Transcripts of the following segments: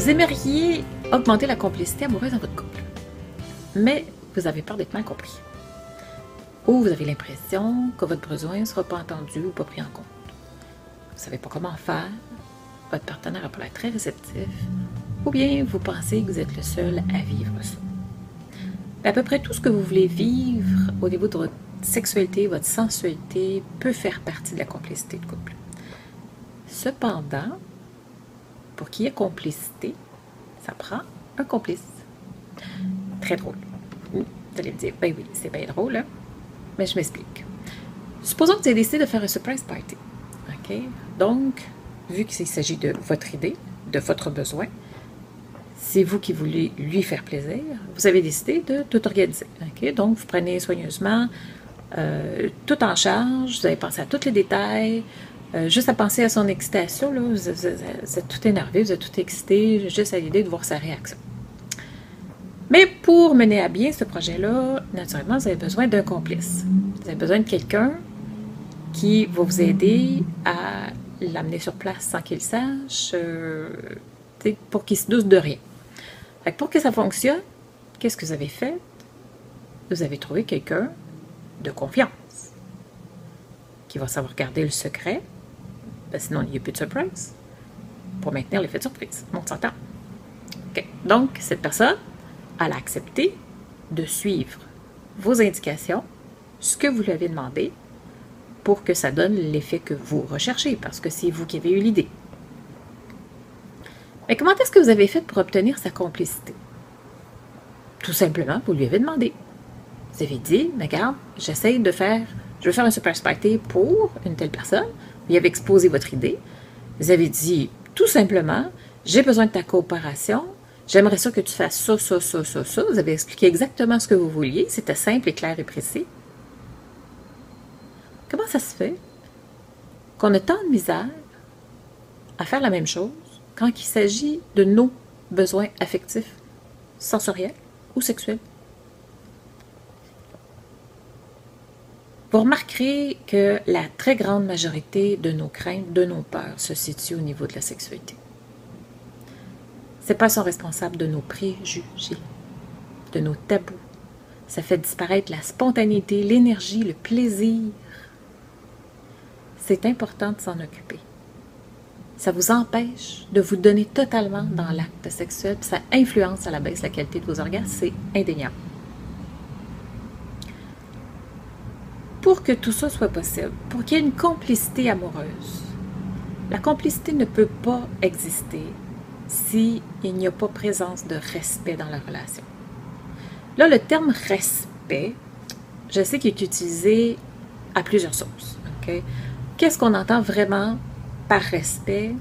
Vous aimeriez augmenter la complicité amoureuse dans votre couple, mais vous avez peur d'être mal compris. Ou vous avez l'impression que votre besoin ne sera pas entendu ou pas pris en compte. Vous ne savez pas comment faire, votre partenaire n'a pas l'air très réceptif, ou bien vous pensez que vous êtes le seul à vivre ça. À peu près tout ce que vous voulez vivre au niveau de votre sexualité, votre sensualité, peut faire partie de la complicité de couple. Cependant, pour qu'il y ait complicité, ça prend un complice. Très drôle. Vous allez me dire, ben oui, c'est bien drôle, hein? Mais je m'explique. Supposons que vous avez décidé de faire un surprise party. OK? Donc, vu qu'il s'agit de votre idée, de votre besoin, c'est vous qui voulez lui faire plaisir, vous avez décidé de tout organiser. OK? Donc, vous prenez soigneusement tout en charge, vous avez pensé à tous les détails, juste à penser à son excitation, là, vous êtes tout énervé, vous êtes tout excité, juste à l'idée de voir sa réaction. Mais pour mener à bien ce projet-là, naturellement, vous avez besoin d'un complice. Vous avez besoin de quelqu'un qui va vous aider à l'amener sur place sans qu'il sache, pour qu'il se doute de rien. Fait que pour que ça fonctionne, qu'est-ce que vous avez fait? Vous avez trouvé quelqu'un de confiance qui va savoir garder le secret, sinon il n'y a plus de surprise, pour maintenir l'effet de surprise. On s'entend. Okay. Donc, cette personne, elle a accepté de suivre vos indications, ce que vous lui avez demandé, pour que ça donne l'effet que vous recherchez, parce que c'est vous qui avez eu l'idée. Mais comment est-ce que vous avez fait pour obtenir sa complicité? Tout simplement, vous lui avez demandé. Vous avez dit, regarde, je veux faire un surprise party pour une telle personne. Vous lui avez exposé votre idée. Vous avez dit, tout simplement, j'ai besoin de ta coopération. J'aimerais ça que tu fasses ça, ça, ça, ça, ça. Vous avez expliqué exactement ce que vous vouliez. C'était simple et clair et précis. Comment ça se fait qu'on a tant de misère à faire la même chose quand il s'agit de nos besoins affectifs, sensoriels ou sexuels? Vous remarquerez que la très grande majorité de nos craintes, de nos peurs, se situe au niveau de la sexualité. Ces peurs sont responsables de nos préjugés, de nos tabous. Ça fait disparaître la spontanéité, l'énergie, le plaisir. C'est important de s'en occuper. Ça vous empêche de vous donner totalement dans l'acte sexuel, puis ça influence à la baisse la qualité de vos orgasmes, c'est indéniable. Pour que tout ça soit possible, pour qu'il y ait une complicité amoureuse, la complicité ne peut pas exister s'il n'y a pas présence de respect dans la relation. Là, le terme respect, je sais qu'il est utilisé à plusieurs sources. Okay? Qu'est-ce qu'on entend vraiment par respect?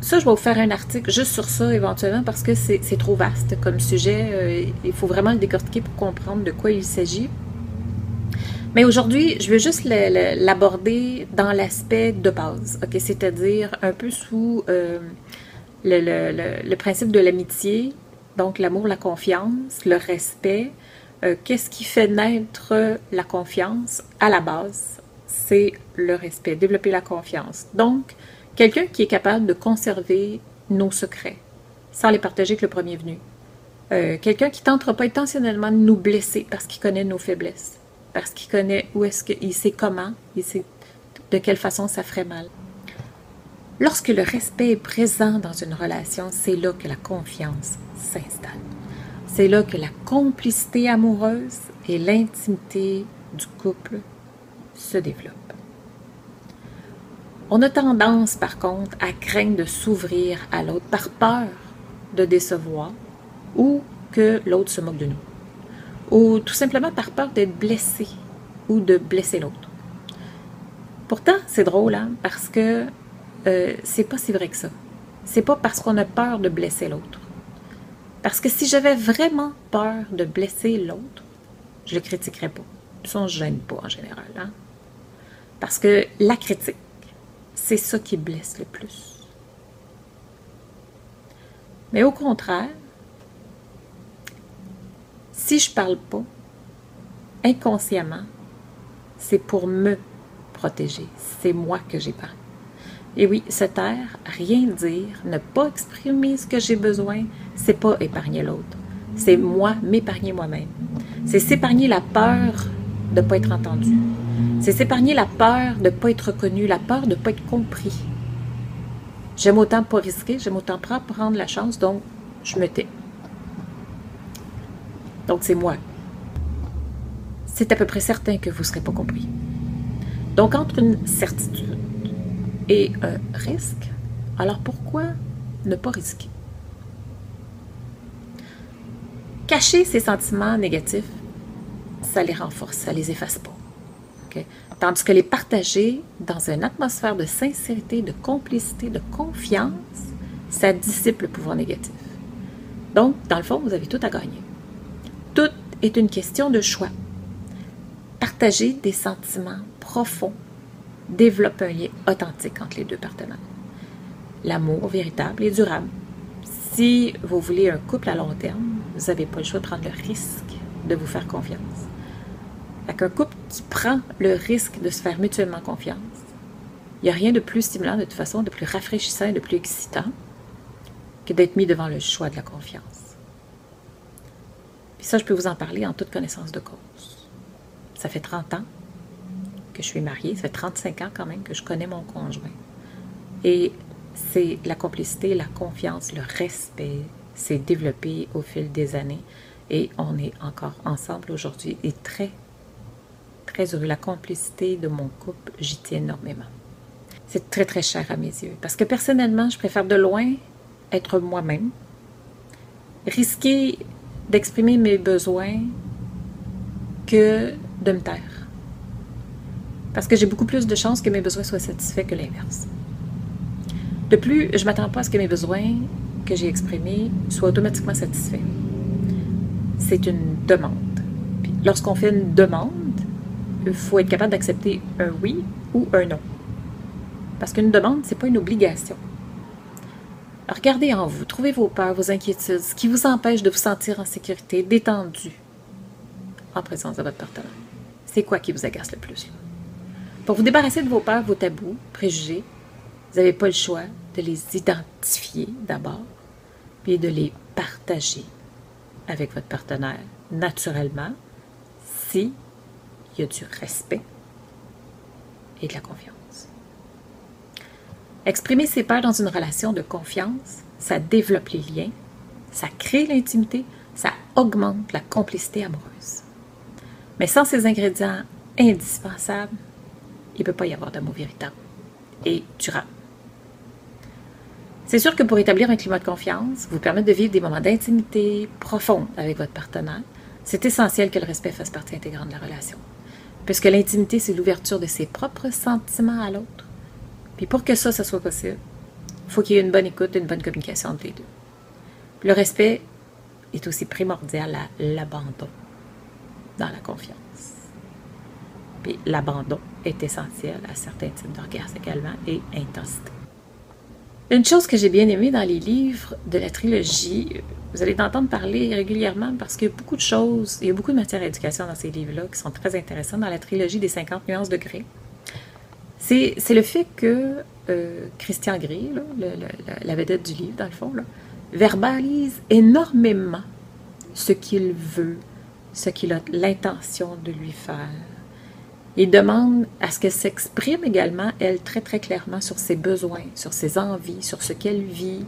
Ça, je vais vous faire un article juste sur ça éventuellement parce que c'est trop vaste comme sujet. Il faut vraiment le décortiquer pour comprendre de quoi il s'agit. Mais aujourd'hui, je veux juste l'aborder dans l'aspect de base, okay? C'est-à-dire un peu sous le principe de l'amitié, donc l'amour, la confiance, le respect. Qu'est-ce qui fait naître la confiance à la base? C'est le respect, développer la confiance. Donc, quelqu'un qui est capable de conserver nos secrets sans les partager avec le premier venu. Quelqu'un qui ne tentera pas intentionnellement de nous blesser parce qu'il connaît nos faiblesses. Parce qu'il connaît où est-ce qu'il sait comment, il sait de quelle façon ça ferait mal. Lorsque le respect est présent dans une relation, c'est là que la confiance s'installe. C'est là que la complicité amoureuse et l'intimité du couple se développent. On a tendance, par contre, à craindre de s'ouvrir à l'autre par peur de décevoir ou que l'autre se moque de nous. Ou tout simplement par peur d'être blessé ou de blesser l'autre. Pourtant, c'est drôle, hein, parce que c'est pas si vrai que ça. C'est pas parce qu'on a peur de blesser l'autre. Parce que si j'avais vraiment peur de blesser l'autre, je le critiquerais pas. Ça, on ne se gêne pas en général. Hein? Parce que la critique, c'est ça qui blesse le plus. Mais au contraire, si je ne parle pas, inconsciemment, c'est pour me protéger. C'est moi que j'ai parlé. Et oui, se taire, rien dire, ne pas exprimer ce que j'ai besoin, c'est pas épargner l'autre. C'est moi, m'épargner moi-même. C'est s'épargner la peur de ne pas être entendu. C'est s'épargner la peur de ne pas être reconnu, la peur de ne pas être compris. J'aime autant pas risquer, j'aime autant prendre la chance, donc je me tais. Donc c'est moi. C'est à peu près certain que vous ne serez pas compris. Donc entre une certitude et un risque, alors pourquoi ne pas risquer? Cacher ses sentiments négatifs, ça les renforce, ça les efface pas. Okay? Tandis que les partager dans une atmosphère de sincérité, de complicité, de confiance, ça dissipe le pouvoir négatif. Donc, dans le fond, vous avez tout à gagner. Tout est une question de choix. Partager des sentiments profonds développe un lien authentique entre les deux partenaires. L'amour véritable et durable. Si vous voulez un couple à long terme, vous n'avez pas le choix de prendre le risque de vous faire confiance. Avec un couple qui prend le risque de se faire mutuellement confiance, il n'y a rien de plus stimulant de toute façon, de plus rafraîchissant et de plus excitant que d'être mis devant le choix de la confiance. Puis ça, je peux vous en parler en toute connaissance de cause. Ça fait 30 ans que je suis mariée, ça fait 35 ans quand même que je connais mon conjoint. Et c'est la complicité, la confiance, le respect s'est développé au fil des années et on est encore ensemble aujourd'hui et très, très heureux. La complicité de mon couple, j'y tiens énormément. C'est très, très cher à mes yeux parce que personnellement, je préfère de loin être moi-même, risquer d'exprimer mes besoins que de me taire. Parce que j'ai beaucoup plus de chances que mes besoins soient satisfaits que l'inverse. De plus, je ne m'attends pas à ce que mes besoins que j'ai exprimés soient automatiquement satisfaits. C'est une demande. Puis, lorsqu'on fait une demande, il faut être capable d'accepter un oui ou un non. Parce qu'une demande, ce n'est pas une obligation. Alors, regardez en vous, trouvez vos peurs, vos inquiétudes, ce qui vous empêche de vous sentir en sécurité, détendu, en présence de votre partenaire. C'est quoi qui vous agace le plus, là? Pour vous débarrasser de vos peurs, vos tabous, préjugés, vous n'avez pas le choix de les identifier d'abord, puis de les partager avec votre partenaire naturellement, s'il y a du respect et de la confiance. Exprimer ses peurs dans une relation de confiance, ça développe les liens, ça crée l'intimité, ça augmente la complicité amoureuse. Mais sans ces ingrédients indispensables, il ne peut pas y avoir d'amour véritable et durable. C'est sûr que pour établir un climat de confiance, vous permettre de vivre des moments d'intimité profonde avec votre partenaire, c'est essentiel que le respect fasse partie intégrante de la relation. Puisque l'intimité, c'est l'ouverture de ses propres sentiments à l'autre. Puis pour que ça soit possible, il faut qu'il y ait une bonne écoute et une bonne communication entre les deux. Le respect est aussi primordial à l'abandon dans la confiance. Puis l'abandon est essentiel à certains types d'orgasmes également et intensité. Une chose que j'ai bien aimée dans les livres de la trilogie, vous allez entendre parler régulièrement parce qu'il y a beaucoup de choses, il y a beaucoup de matière à éducation dans ces livres-là qui sont très intéressants dans la trilogie des 50 nuances de Grey. C'est le fait que Christian Grey, là, la vedette du livre dans le fond, là, verbalise énormément ce qu'il veut, ce qu'il a l'intention de lui faire. Il demande à ce qu'elle s'exprime également, elle, très très clairement sur ses besoins, sur ses envies, sur ce qu'elle vit.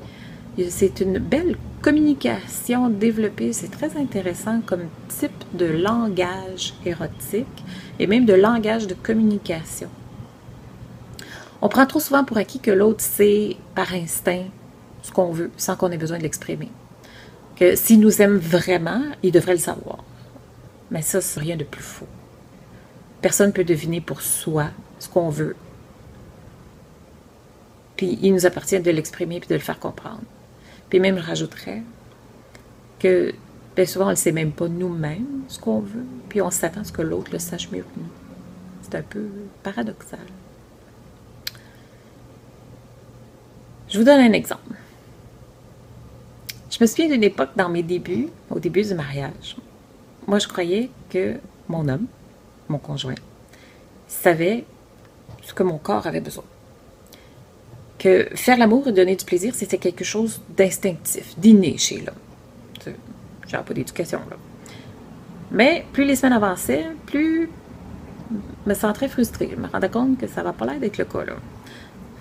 C'est une belle communication développée, c'est très intéressant comme type de langage érotique et même de langage de communication. On prend trop souvent pour acquis que l'autre sait par instinct ce qu'on veut, sans qu'on ait besoin de l'exprimer. Que s'il nous aime vraiment, il devrait le savoir. Mais ça, c'est rien de plus faux. Personne ne peut deviner pour soi ce qu'on veut. Puis il nous appartient de l'exprimer puis de le faire comprendre. Puis même, je rajouterais que bien souvent, on ne sait même pas nous-mêmes ce qu'on veut, puis on s'attend à ce que l'autre le sache mieux que nous. C'est un peu paradoxal. Je vous donne un exemple. Je me souviens d'une époque dans mes débuts, au début du mariage. Moi, je croyais que mon homme, mon conjoint, savait ce que mon corps avait besoin. que faire l'amour et donner du plaisir, c'était quelque chose d'instinctif, d'inné chez l'homme. Genre pas d'éducation, là. Mais plus les semaines avançaient, plus je me sentais frustrée. Je me rendais compte que ça va pas l'air d'être le cas, là.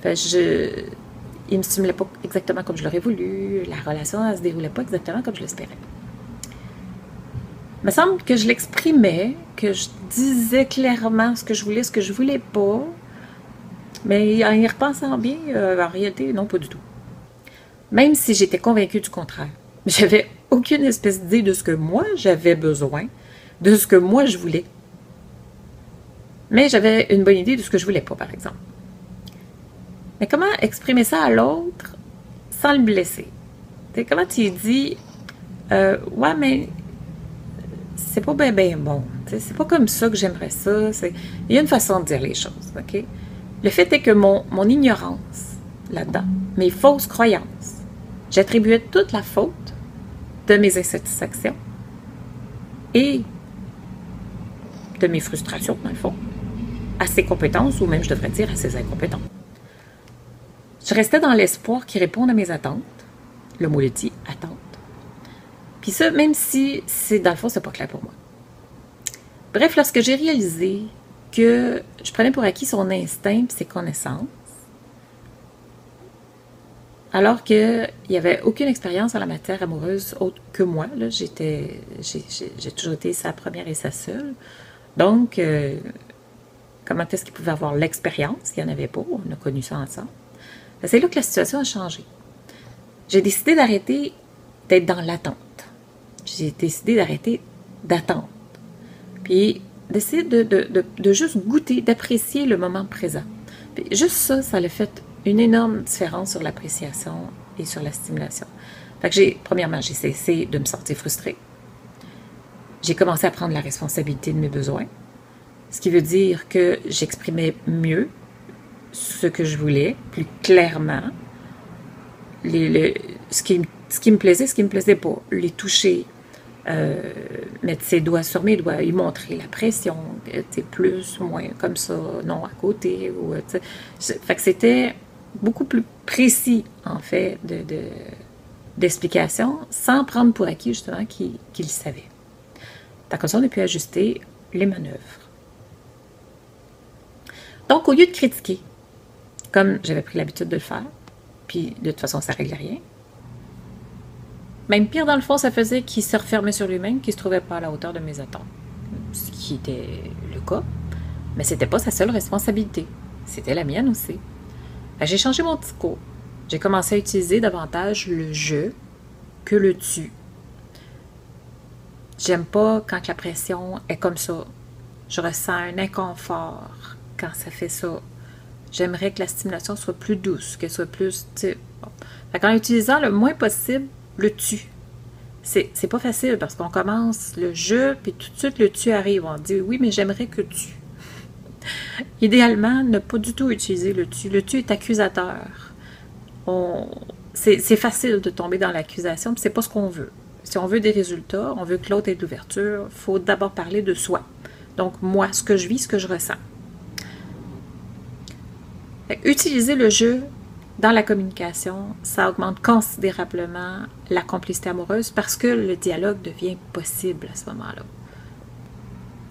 Fait il me stimulait pas exactement comme je l'aurais voulu. La relation, elle se déroulait pas exactement comme je l'espérais. Il me semble que je l'exprimais, que je disais clairement ce que je voulais pas. Mais en y repensant bien, en réalité, non, pas du tout. Même si j'étais convaincue du contraire. J'avais aucune espèce d'idée de ce que moi j'avais besoin, de ce que moi je voulais. Mais j'avais une bonne idée de ce que je voulais pas, par exemple. Mais comment exprimer ça à l'autre sans le blesser? T'sais, comment tu dis, ouais, mais c'est pas bien bon. C'est pas comme ça que j'aimerais ça. Il y a une façon de dire les choses, OK? Le fait est que mon ignorance là-dedans, mes fausses croyances, j'attribuais toute la faute de mes insatisfactions et de mes frustrations, dans le fond, à ses compétences, ou même, je devrais dire, à ses incompétences. Je restais dans l'espoir qu'il réponde à mes attentes. Le mot le dit, attente. Puis ça, même si, dans le fond, c'est pas clair pour moi. Bref, lorsque j'ai réalisé que je prenais pour acquis son instinct et ses connaissances, alors qu'il n'y avait aucune expérience en la matière amoureuse autre que moi, là, j'ai toujours été sa première et sa seule. Donc, comment est-ce qu'il pouvait avoir l'expérience? Il n'y en avait pas, on a connu ça ensemble. C'est là que la situation a changé. J'ai décidé d'arrêter d'être dans l'attente. J'ai décidé d'arrêter d'attendre. Puis d'essayer de juste goûter, d'apprécier le moment présent. Puis juste ça, ça a fait une énorme différence sur l'appréciation et sur la stimulation. Fait que premièrement, j'ai cessé de me sentir frustrée. J'ai commencé à prendre la responsabilité de mes besoins. Ce qui veut dire que j'exprimais mieux ce que je voulais, plus clairement. Ce qui me plaisait, ce qui me plaisait pas. Les toucher, mettre ses doigts sur mes doigts, y montrer la pression, plus, moins, comme ça, non, à côté. Fait que c'était beaucoup plus précis, en fait, d'explications, sans prendre pour acquis, justement, qu'il savait. Tant que ça, on a pu ajuster les manœuvres. Donc, au lieu de critiquer, comme j'avais pris l'habitude de le faire, puis de toute façon, ça ne réglait rien, même pire, dans le fond, ça faisait qu'il se refermait sur lui-même, qu'il ne se trouvait pas à la hauteur de mes attentes. Ce qui était le cas, mais ce n'était pas sa seule responsabilité. C'était la mienne aussi. J'ai changé mon discours. J'ai commencé à utiliser davantage le « je » que le « tu ». J'aime pas quand la pression est comme ça. Je ressens un inconfort quand ça fait ça. J'aimerais que la stimulation soit plus douce, qu'elle soit plus... Bon. En utilisant le moins possible le tu. C'est pas facile parce qu'on commence le je, puis tout de suite le tu arrive. On dit oui, mais j'aimerais que tu. Idéalement, ne pas du tout utiliser le tu. Le tu est accusateur. C'est facile de tomber dans l'accusation, puis c'est pas ce qu'on veut. Si on veut des résultats, on veut que l'autre ait de l'ouverture, il faut d'abord parler de soi. Donc, moi, ce que je vis, ce que je ressens. Utiliser le je dans la communication, ça augmente considérablement la complicité amoureuse parce que le dialogue devient possible à ce moment-là.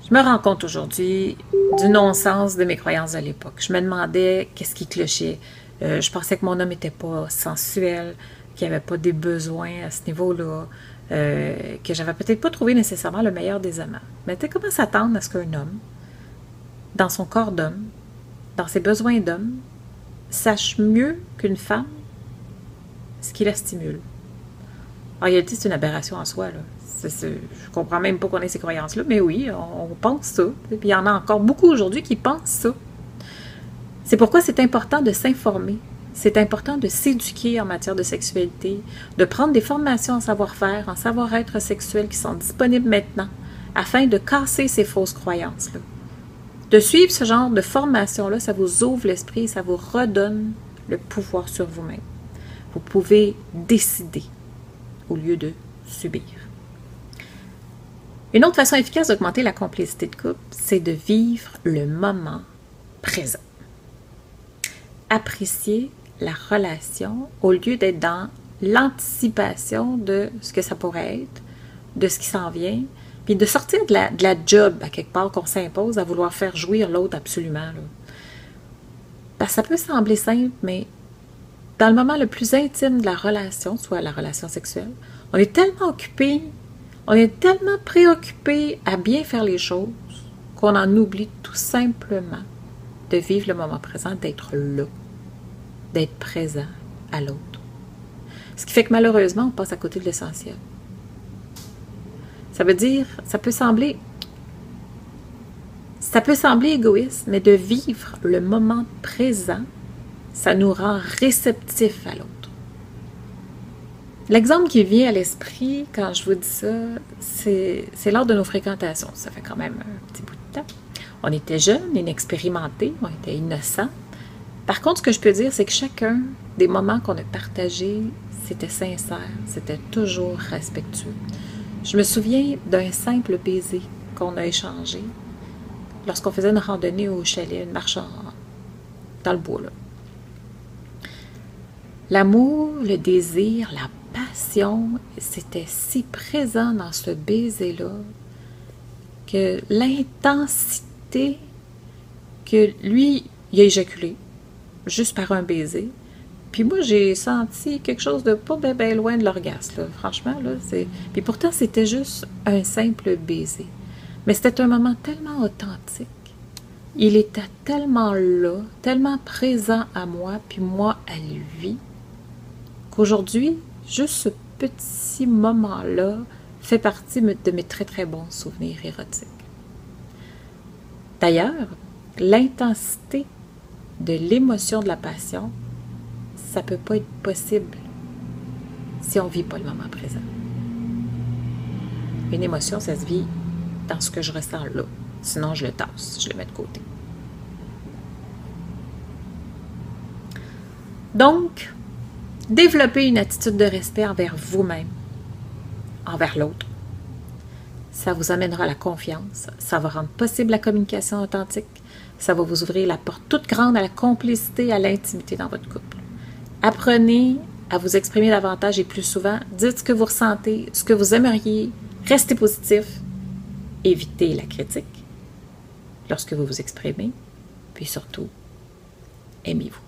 Je me rends compte aujourd'hui du non-sens de mes croyances de l'époque. Je me demandais qu'est-ce qui clochait. Je pensais que mon homme n'était pas sensuel, qu'il n'y avait pas des besoins à ce niveau-là, que j'avais peut-être pas trouvé nécessairement le meilleur des amants. Mais tu sais, comment s'attendre à ce qu'un homme, dans son corps d'homme, dans ses besoins d'homme, sache mieux qu'une femme ce qui la stimule. En réalité, c'est une aberration en soi, là. Je comprends même pas qu'on ait ces croyances-là, mais oui, on pense ça. Puis il y en a encore beaucoup aujourd'hui qui pensent ça. C'est pourquoi c'est important de s'informer. C'est important de s'éduquer en matière de sexualité, de prendre des formations en savoir-faire, en savoir-être sexuel qui sont disponibles maintenant, afin de casser ces fausses croyances-là. De suivre ce genre de formation-là, ça vous ouvre l'esprit, ça vous redonne le pouvoir sur vous-même. Vous pouvez décider au lieu de subir. Une autre façon efficace d'augmenter la complicité de couple, c'est de vivre le moment présent. Apprécier la relation au lieu d'être dans l'anticipation de ce que ça pourrait être, de ce qui s'en vient, puis de sortir de la job à quelque part qu'on s'impose à vouloir faire jouir l'autre absolument. Là. Parce que ça peut sembler simple, mais dans le moment le plus intime de la relation, soit la relation sexuelle, on est tellement occupé, on est tellement préoccupé à bien faire les choses qu'on en oublie tout simplement de vivre le moment présent, d'être là, d'être présent à l'autre. Ce qui fait que malheureusement, on passe à côté de l'essentiel. Ça veut dire, ça peut sembler égoïste, mais de vivre le moment présent, ça nous rend réceptifs à l'autre. L'exemple qui vient à l'esprit quand je vous dis ça, c'est lors de nos fréquentations. Ça fait quand même un petit bout de temps. On était jeunes, inexpérimentés, on était innocents. Par contre, ce que je peux dire, c'est que chacun des moments qu'on a partagés, c'était sincère, c'était toujours respectueux. Je me souviens d'un simple baiser qu'on a échangé lorsqu'on faisait une randonnée au chalet, une marche dans le bois. L'amour, le désir, la passion, c'était si présent dans ce baiser-là que l'intensité que lui, il a éjaculé juste par un baiser. Puis moi, j'ai senti quelque chose de pas bien loin de l'orgasme, franchement. Là, puis pourtant, c'était juste un simple baiser. Mais c'était un moment tellement authentique. Il était tellement là, tellement présent à moi, puis moi à lui, qu'aujourd'hui, juste ce petit moment-là fait partie de mes très très bons souvenirs érotiques. D'ailleurs, l'intensité de l'émotion de la passion, ça ne peut pas être possible si on ne vit pas le moment présent. Une émotion, ça se vit dans ce que je ressens là. Sinon, je le tasse, je le mets de côté. Donc, développer une attitude de respect envers vous-même, envers l'autre. Ça vous amènera à la confiance, ça va rendre possible la communication authentique, ça va vous ouvrir la porte toute grande à la complicité, à l'intimité dans votre couple. Apprenez à vous exprimer davantage et plus souvent, dites ce que vous ressentez, ce que vous aimeriez, restez positif, évitez la critique lorsque vous vous exprimez, puis surtout, aimez-vous.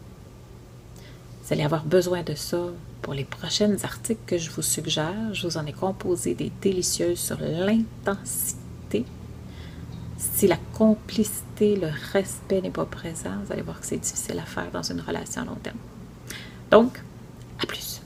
Vous allez avoir besoin de ça pour les prochains articles que je vous suggère. Je vous en ai composé des délicieuses sur l'intensité. Si la complicité, le respect n'est pas présent, vous allez voir que c'est difficile à faire dans une relation à long terme. Donc, à plus!